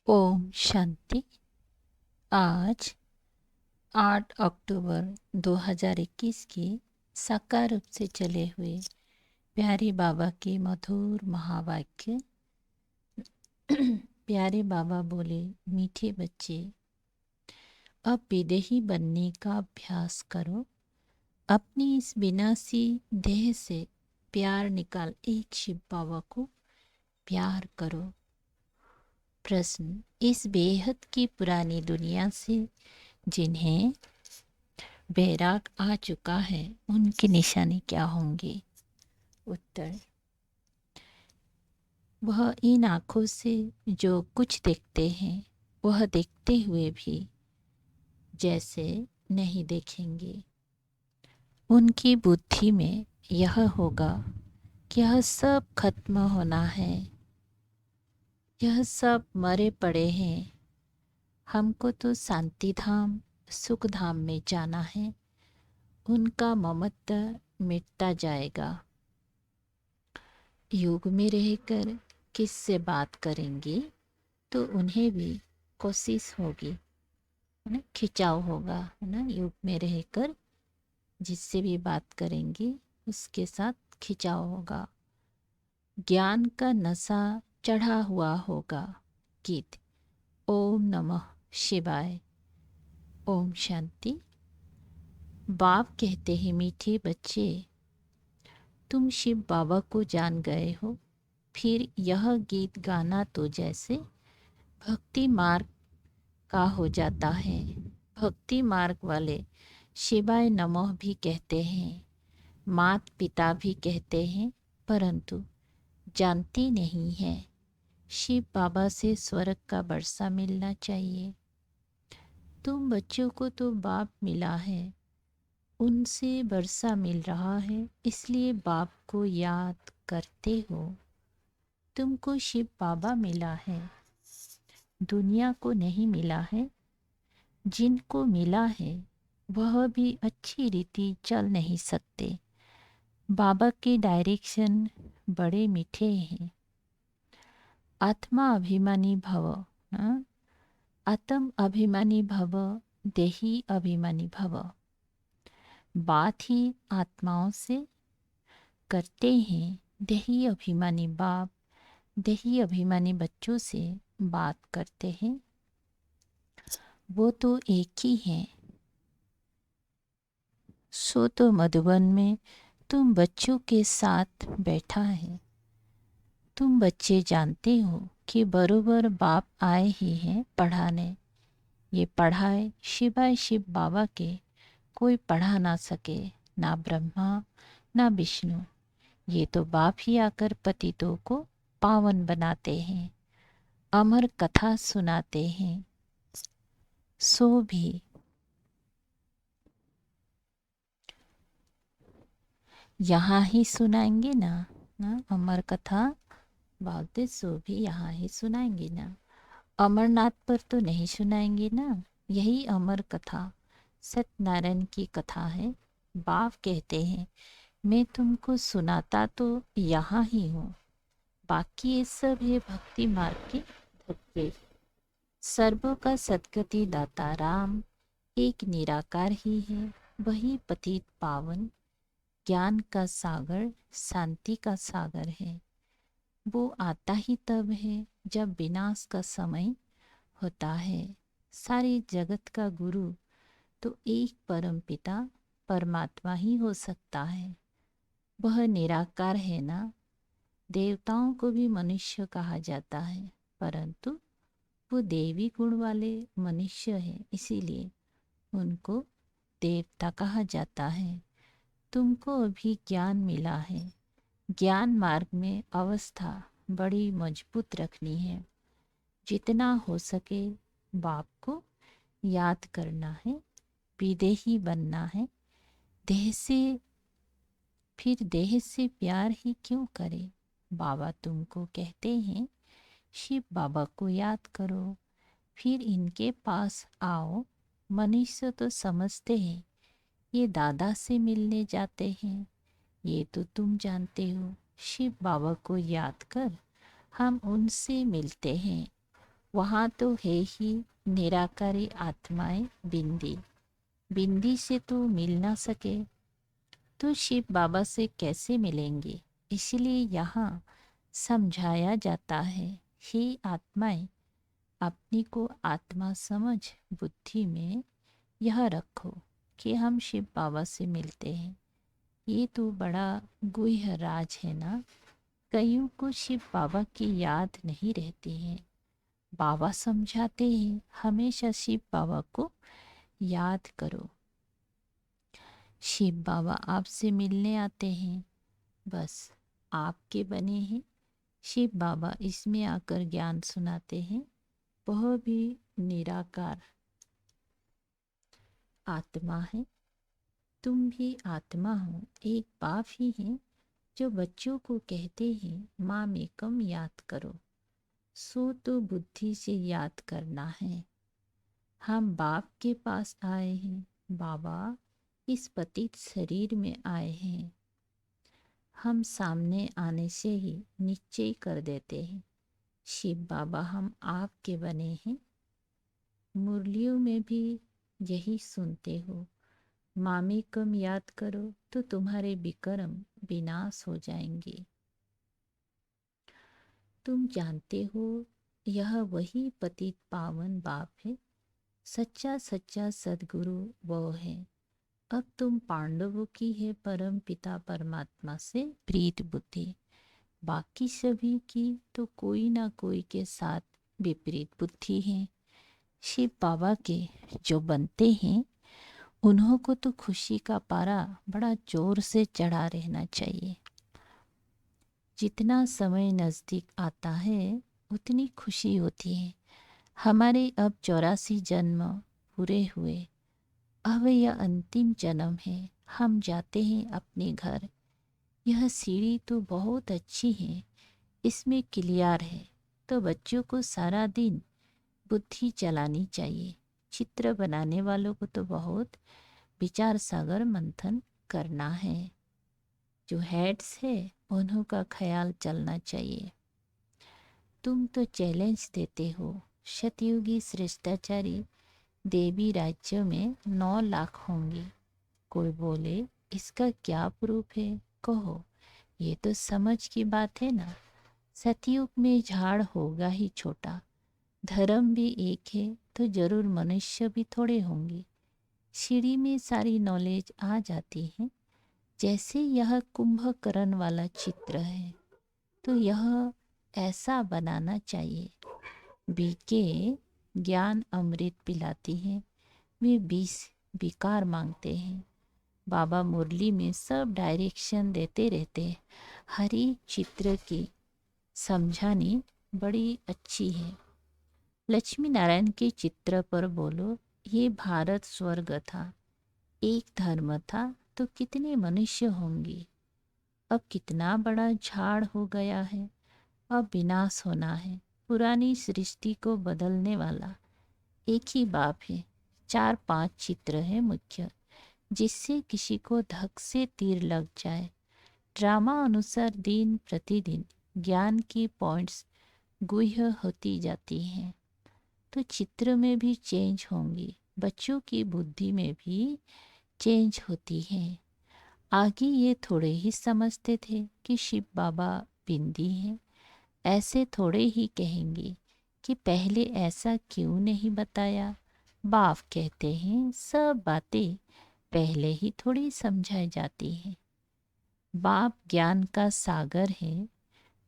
ओम शांति। आज 8 अक्टूबर 2021 की साकार रूप से चले हुए प्यारे बाबा के मधुर महावाक्य। प्यारे बाबा बोले, मीठे बच्चे, अब विदेही बनने का अभ्यास करो। अपनी इस विनाशी देह से प्यार निकाल एक शिव बाबा को प्यार करो। प्रश्न, इस बेहद की पुरानी दुनिया से जिन्हें बैराग आ चुका है, उनकी निशानी क्या होंगी? उत्तर, वह इन आँखों से जो कुछ देखते हैं वह देखते हुए भी जैसे नहीं देखेंगे। उनकी बुद्धि में यह होगा कि यह सब खत्म होना है, यह सब मरे पड़े हैं, हमको तो शांति धाम सुख धाम में जाना है। उनका ममत्व मिटता जाएगा। योग में रहकर किससे बात करेंगे तो उन्हें भी कोशिश होगी, है ना, खिंचाव होगा, है ना। योग में रहकर जिससे भी बात करेंगे उसके साथ खिंचाव होगा। ज्ञान का नशा चढ़ा हुआ होगा। गीत। ओम नमः शिवाय। ओम शांति। बाप कहते हैं, मीठे बच्चे, तुम शिव बाबा को जान गए हो, फिर यह गीत गाना तो जैसे भक्ति मार्ग का हो जाता है। भक्ति मार्ग वाले शिवाय नमः भी कहते हैं, मात पिता भी कहते हैं, परंतु जानती नहीं है। शिव बाबा से स्वर्ग का वर्षा मिलना चाहिए। तुम बच्चों को तो बाप मिला है, उनसे वर्षा मिल रहा है, इसलिए बाप को याद करते हो। तुमको शिव बाबा मिला है, दुनिया को नहीं मिला है। जिनको मिला है वह भी अच्छी रीति चल नहीं सकते। बाबा के डायरेक्शन बड़े मीठे हैं। आत्मा अभिमानी भव, हाँ? आत्म अभिमानी भव, देही अभिमानी भव। बात ही आत्माओं से करते हैं। देही अभिमानी बाप देही अभिमानी बच्चों से बात करते हैं। वो तो एक ही हैं। सो तो मधुबन में तुम बच्चों के साथ बैठा है। तुम बच्चे जानते हो कि बरोबर बाप आए ही हैं पढ़ाने। ये पढ़ाए शिवाय शिव बाबा के कोई पढ़ा ना सके, ना ब्रह्मा ना विष्णु। ये तो बाप ही आकर पतितों को पावन बनाते हैं, अमर कथा सुनाते हैं। सो भी यहाँ ही सुनाएंगे ना अमर कथा बोलते, सो भी यहाँ ही सुनाएंगे ना। अमरनाथ पर तो नहीं सुनाएंगे ना। यही अमर कथा सत्यनारायण की कथा है। बाप कहते हैं, मैं तुमको सुनाता तो यहाँ ही हूँ, बाकी ये सब है भक्ति मार्ग के धक्के। सर्वों का सदगति दाता राम एक निराकार ही है, वही पतित पावन ज्ञान का सागर शांति का सागर है। वो आता ही तब है जब विनाश का समय होता है। सारे जगत का गुरु तो एक परम पिता परमात्मा ही हो सकता है। वह निराकार है ना। देवताओं को भी मनुष्य कहा जाता है, परंतु वो देवी गुण वाले मनुष्य हैं, इसीलिए उनको देवता कहा जाता है। तुमको अभी ज्ञान मिला है। ज्ञान मार्ग में अवस्था बड़ी मजबूत रखनी है। जितना हो सके बाप को याद करना है, विदेही बनना है। देह से फिर देह से प्यार ही क्यों करे? बाबा तुमको कहते हैं, शिव बाबा को याद करो, फिर इनके पास आओ। मनुष्य तो समझते हैं ये दादा से मिलने जाते हैं, ये तो तुम जानते हो। शिव बाबा को याद कर हम उनसे मिलते हैं। वहाँ तो है ही निराकारी आत्माएं बिंदी। बिंदी से तो मिल ना सके तो शिव बाबा से कैसे मिलेंगे। इसलिए यहाँ समझाया जाता है, हे आत्माएं, अपनी को आत्मा समझ बुद्धि में यह रखो कि हम शिव बाबा से मिलते हैं। ये तो बड़ा गुह्य राज है ना। कईयों को शिव बाबा की याद नहीं रहती है। बाबा समझाते हैं, हमेशा शिव बाबा को याद करो। शिव बाबा आपसे मिलने आते हैं, बस आपके बने हैं। शिव बाबा इसमें आकर ज्ञान सुनाते हैं। वह भी निराकार आत्मा है, तुम भी आत्मा हो। एक बाप ही है जो बच्चों को कहते हैं, माँ मेकम याद करो। सो तो बुद्धि से याद करना है। हम बाप के पास आए हैं, बाबा इस पतित शरीर में आए हैं। हम सामने आने से ही निश्चय कर देते हैं, शिव बाबा हम आपके बने हैं। मुरलियों में भी यही सुनते हो, मामी कम याद करो तो तुम्हारे विक्रम विनाश हो जाएंगे। तुम जानते हो यह वही पतित पावन बाप है, सच्चा सच्चा सदगुरु वो है। अब तुम पांडवों की है परम पिता परमात्मा से प्रीत बुद्धि। बाकी सभी की तो कोई ना कोई के साथ विपरीत बुद्धि है। शिव बाबा के जो बनते हैं उन्हों को तो खुशी का पारा बड़ा जोर से चढ़ा रहना चाहिए। जितना समय नज़दीक आता है उतनी खुशी होती है। हमारे अब 84 जन्म पूरे हुए, अब यह अंतिम जन्म है। हम जाते हैं अपने घर। यह सीढ़ी तो बहुत अच्छी है, इसमें क्लियर है, तो बच्चों को सारा दिन बुद्धि चलानी चाहिए। चित्र बनाने वालों को तो बहुत विचार सागर मंथन करना है। जो हेड्स है उन्हों का ख्याल चलना चाहिए। तुम तो चैलेंज देते हो, सतयुगी श्रेष्ठाचारी देवी राज्य में 9 लाख होंगे। कोई बोले इसका क्या प्रूफ है, कहो। ये तो समझ की बात है ना। सतयुग में झाड़ होगा ही छोटा। धर्म भी एक है तो जरूर मनुष्य भी थोड़े होंगे। सीढ़ी में सारी नॉलेज आ जाती है। जैसे यह कुंभकर्ण वाला चित्र है तो यह ऐसा बनाना चाहिए। बीके ज्ञान अमृत पिलाती है, वे 20 विकार मांगते हैं। बाबा मुरली में सब डायरेक्शन देते रहते हैं। हर एक चित्र की समझानी बड़ी अच्छी है। लक्ष्मी नारायण के चित्र पर बोलो, ये भारत स्वर्ग था, एक धर्म था तो कितने मनुष्य होंगे। अब कितना बड़ा झाड़ हो गया है, अब विनाश होना है। पुरानी सृष्टि को बदलने वाला एक ही बाप है। 4-5 चित्र है मुख्य, जिससे किसी को धक से तीर लग जाए। ड्रामा अनुसार दिन प्रतिदिन ज्ञान की पॉइंट्स गुह्य होती जाती हैं, तो चित्र में भी चेंज होंगी। बच्चों की बुद्धि में भी चेंज होती है। आगे ये थोड़े ही समझते थे कि शिव बाबा बिंदी हैं। ऐसे थोड़े ही कहेंगे कि पहले ऐसा क्यों नहीं बताया। बाप कहते हैं सब बातें पहले ही थोड़ी समझाई जाती हैं। बाप ज्ञान का सागर है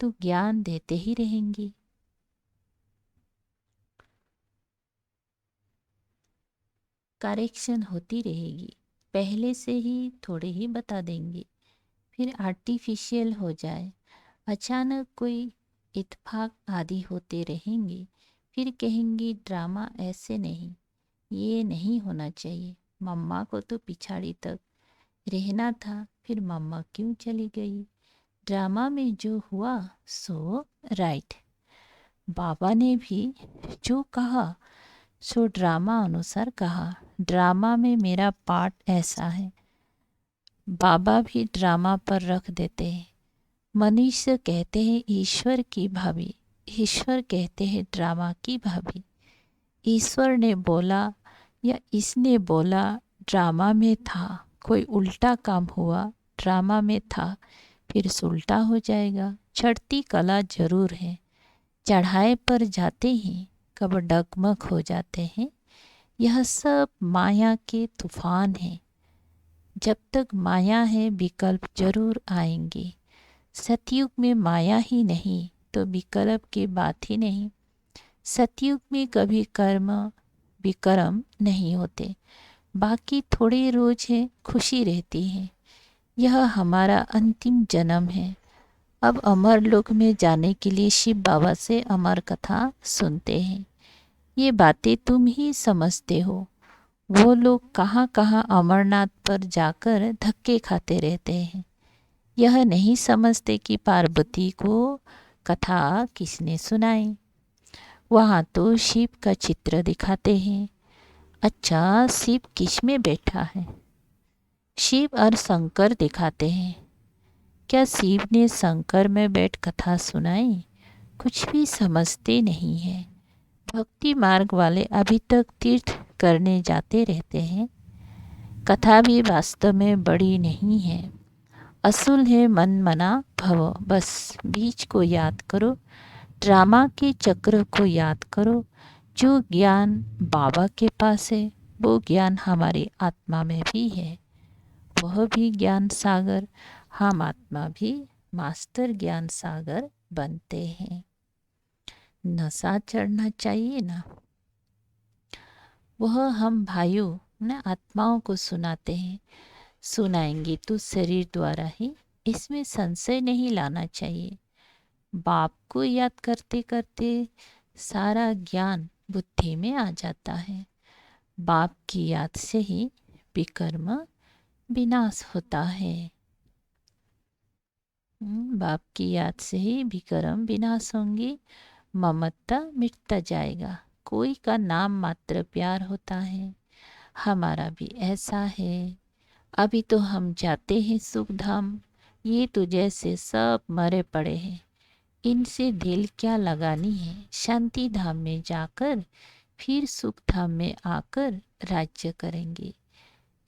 तो ज्ञान देते ही रहेंगे। करेक्शन होती रहेगी। पहले से ही थोड़े ही बता देंगे, फिर आर्टिफिशियल हो जाए। अचानक कोई इत्तेफाक आदि होते रहेंगे, फिर कहेंगे ड्रामा ऐसे नहीं, ये नहीं होना चाहिए। मम्मा को तो पिछाड़ी तक रहना था, फिर मम्मा क्यों चली गई। ड्रामा में जो हुआ सो राइट। बाबा ने भी जो कहा सो ड्रामा अनुसार कहा। ड्रामा में मेरा पार्ट ऐसा है। बाबा भी ड्रामा पर रख देते हैं। मनुष्य कहते हैं ईश्वर की भाभी, ईश्वर कहते हैं ड्रामा की भाभी। ईश्वर ने बोला या इसने बोला, ड्रामा में था, कोई उल्टा काम हुआ, ड्रामा में था, फिर उल्टा हो जाएगा। चढ़ती कला जरूर है, चढ़ाए पर जाते ही कब डगमग हो जाते हैं। यह सब माया के तूफान हैं। जब तक माया है विकल्प जरूर आएंगे। सतयुग में माया ही नहीं तो विकल्प की बात ही नहीं। सतयुग में कभी कर्म विकर्म नहीं होते, बाकी थोड़े रोज है खुशी रहती है। यह हमारा अंतिम जन्म है। अब अमर लोक में जाने के लिए शिव बाबा से अमर कथा सुनते हैं। ये बातें तुम ही समझते हो। वो लोग कहाँ कहाँ अमरनाथ पर जाकर धक्के खाते रहते हैं। यह नहीं समझते कि पार्वती को कथा किसने सुनाई। वहाँ तो शिव का चित्र दिखाते हैं। अच्छा, शिव किस में बैठा है? शिव और शंकर दिखाते हैं। क्या शिव ने शंकर में बैठ कथा सुनाई? कुछ भी समझते नहीं है। भक्ति मार्ग वाले अभी तक तीर्थ करने जाते रहते हैं। कथा भी वास्तव में बड़ी नहीं है। असूल है मन मना भव। बस बीच को याद करो, ड्रामा के चक्र को याद करो। जो ज्ञान बाबा के पास है वो ज्ञान हमारी आत्मा में भी है। वह भी ज्ञान सागर, हम आत्मा भी मास्टर ज्ञान सागर बनते हैं। नशा चढ़ना चाहिए ना, वह हम भाइयों ना आत्माओं को सुनाते हैं। सुनाएंगे तो शरीर द्वारा ही, इसमें संशय नहीं लाना चाहिए। बाप को याद करते करते सारा ज्ञान बुद्धि में आ जाता है। बाप की याद से ही विकर्म विनाश होता है। बाप की याद से ही विकर्म विनाश होंगे, ममता मिटता जाएगा। कोई का नाम मात्र प्यार होता है। हमारा भी ऐसा है। अभी तो हम जाते हैं सुख धाम। ये तो जैसे सब मरे पड़े हैं, इनसे दिल क्या लगानी है। शांति धाम में जाकर फिर सुख धाम में आकर राज्य करेंगे।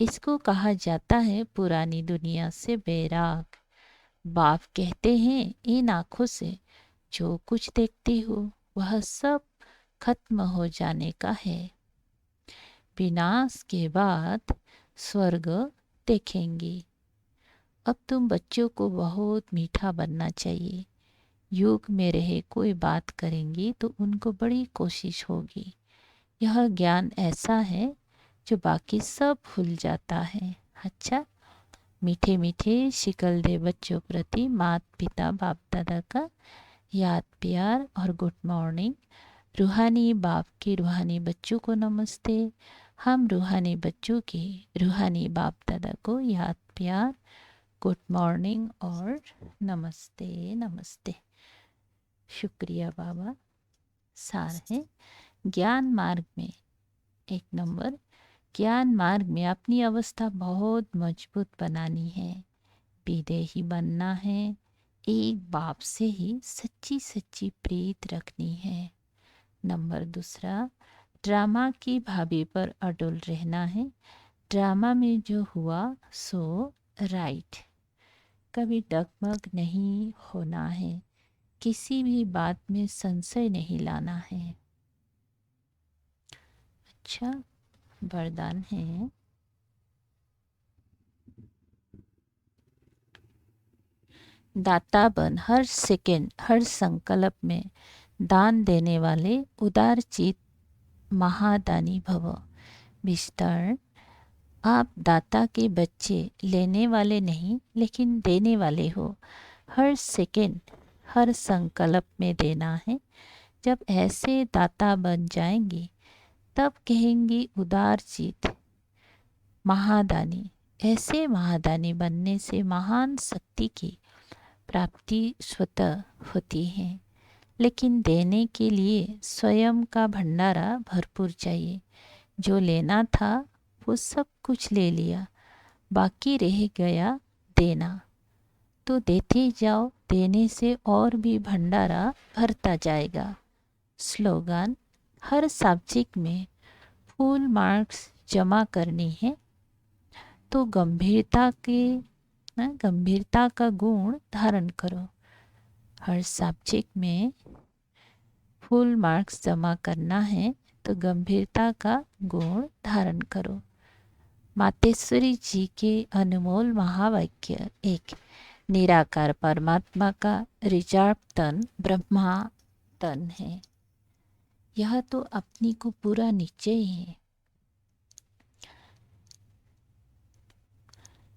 इसको कहा जाता है पुरानी दुनिया से बैराग। बाप कहते हैं इन आँखों से जो कुछ देखते हो वह सब खत्म हो जाने का है। विनाश के बाद स्वर्ग देखेंगे। अब तुम बच्चों को बहुत मीठा बनना चाहिए। योग में रहे कोई बात करेंगे तो उनको बड़ी कोशिश होगी। यह ज्ञान ऐसा है जो बाकी सब भूल जाता है। अच्छा, मीठे मीठे शिकल दे बच्चों प्रति माता पिता बाप दादा का याद प्यार और गुड मॉर्निंग। रूहानी बाप के रूहानी बच्चों को नमस्ते। हम रूहानी बच्चों के रूहानी बाप दादा को याद प्यार, गुड मॉर्निंग और नमस्ते नमस्ते। शुक्रिया बाबा। सार है ज्ञान मार्ग में 1 नंबर, ज्ञान मार्ग में अपनी अवस्था बहुत मजबूत बनानी है। विदेही बनना है। एक बाप से ही सच्ची सच्ची प्रीत रखनी है। नंबर 2, ड्रामा की भाभी पर अडोल रहना है। ड्रामा में जो हुआ सो राइट, कभी डगमग नहीं होना है। किसी भी बात में संशय नहीं लाना है। अच्छा, वरदान है दाता बन, हर सेकंड हर संकल्प में दान देने वाले उदार चित महादानी भव। विस्तार, आप दाता के बच्चे लेने वाले नहीं लेकिन देने वाले हो। हर सेकंड हर संकल्प में देना है। जब ऐसे दाता बन जाएंगे तब कहेंगे उदार चित महादानी। ऐसे महादानी बनने से महान शक्ति की प्राप्ति स्वतः होती है। लेकिन देने के लिए स्वयं का भंडारा भरपूर चाहिए। जो लेना था वो सब कुछ ले लिया, बाकी रह गया देना। तो देते जाओ, देने से और भी भंडारा भरता जाएगा। स्लोगन: हर सब्जेक्ट में फुल मार्क्स जमा करनी है तो गंभीरता का गुण धारण करो। हर सब्जेक्ट में फुल मार्क्स जमा करना है तो गंभीरता का गुण धारण करो। मातेश्वरी जी के अनमोल महावाक्य एक: निराकार परमात्मा का रिजर्व तन ब्रह्मा तन है। यह तो अपनी को पूरा निश्चय है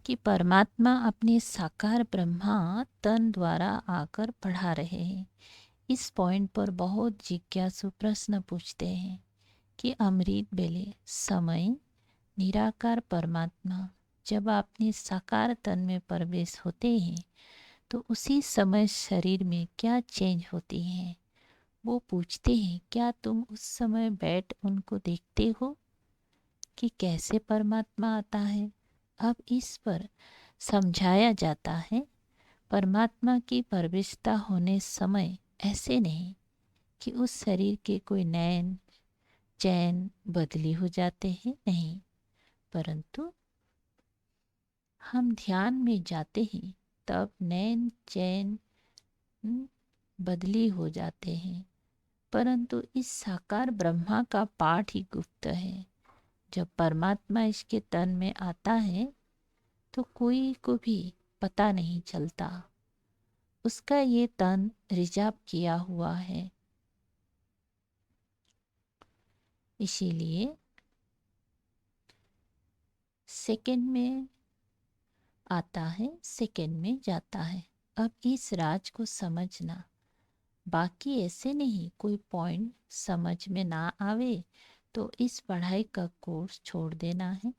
कि परमात्मा अपने साकार ब्रह्मा तन द्वारा आकर पढ़ा रहे हैं। इस पॉइंट पर बहुत जिज्ञासु प्रश्न पूछते हैं कि अमृत बेले समय निराकार परमात्मा जब अपने साकार तन में प्रवेश होते हैं तो उसी समय शरीर में क्या चेंज होती है। वो पूछते हैं, क्या तुम उस समय बैठ उनको देखते हो कि कैसे परमात्मा आता है। अब इस पर समझाया जाता है, परमात्मा की प्रविष्टता होने समय ऐसे नहीं कि उस शरीर के कोई नैन चैन बदली हो जाते हैं, नहीं, परंतु हम ध्यान में जाते हैं तब नैन चैन बदली हो जाते हैं। परंतु इस साकार ब्रह्मा का पाठ ही गुप्त है। जब परमात्मा इसके तन में आता है तो कोई को भी पता नहीं चलता। उसका ये तन रिजर्व किया हुआ है। इसीलिए सेकंड में आता है, सेकंड में जाता है। अब इस राज को समझना, बाकी ऐसे नहीं कोई पॉइंट समझ में ना आवे तो इस पढ़ाई का कोर्स छोड़ देना है।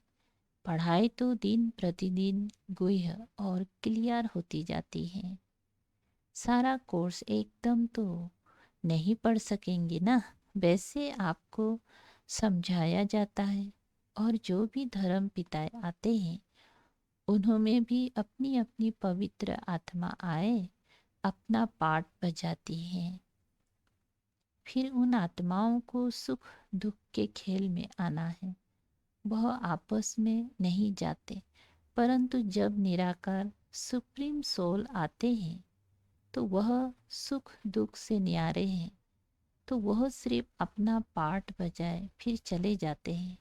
पढ़ाई तो दिन प्रतिदिन गुह्य और क्लियर होती जाती है। सारा कोर्स एकदम तो नहीं पढ़ सकेंगे ना, वैसे आपको समझाया जाता है। और जो भी धर्म पिताएं आते हैं उन्होंने भी अपनी अपनी पवित्र आत्मा आए अपना पाठ बजाती हैं। फिर उन आत्माओं को सुख दुख के खेल में आना है। वह आपस में नहीं जाते, परंतु जब निराकार सुप्रीम सोल आते हैं तो वह सुख दुख से न्यारे हैं, तो वह सिर्फ अपना पाठ बजाए फिर चले जाते हैं।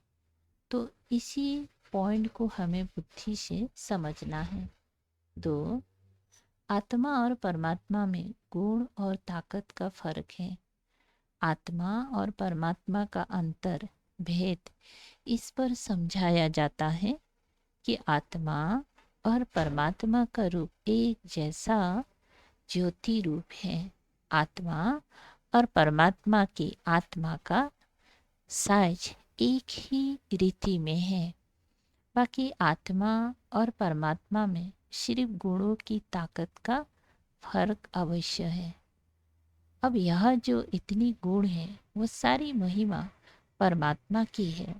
तो इसी पॉइंट को हमें बुद्धि से समझना है। 2. आत्मा और परमात्मा में गुण और ताकत का फर्क है। आत्मा और परमात्मा का अंतर भेद इस पर समझाया जाता है कि आत्मा और परमात्मा का रूप एक जैसा ज्योति रूप है। आत्मा और परमात्मा की आत्मा का साइज एक ही रीति में है। बाकी आत्मा और परमात्मा में सिर्फ गुणों की ताकत का फर्क अवश्य है। अब यह जो इतनी गुण है वो सारी महिमा परमात्मा की है।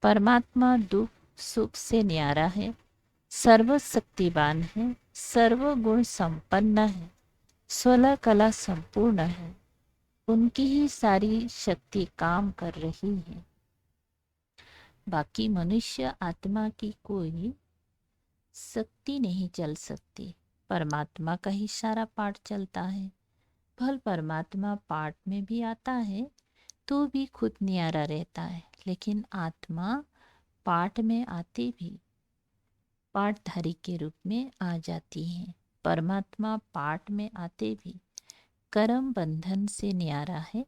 परमात्मा दुख सुख से न्यारा है, सर्वशक्तिवान है, सर्वगुण संपन्न है, 16 कला संपूर्ण है। उनकी ही सारी शक्ति काम कर रही है। बाकी मनुष्य आत्मा की कोई शक्ति नहीं चल सकती, परमात्मा का ही सारा पाठ चलता है। भल परमात्मा पाठ में भी आता है तो भी खुद न्यारा रहता है, लेकिन आत्मा पाठ में आते भी पाठधारी के रूप में आ जाती है। परमात्मा पाठ में आते भी कर्म बंधन से न्यारा है।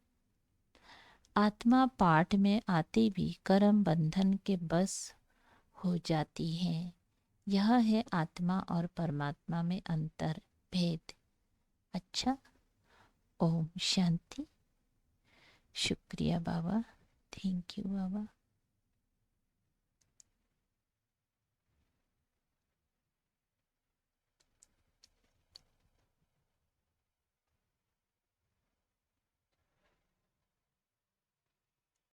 आत्मा पाठ में आते भी कर्म बंधन के बस हो जाती है। यह है आत्मा और परमात्मा में अंतर भेद। अच्छा, ओम शांति। शुक्रिया बाबा, थैंक यू बाबा।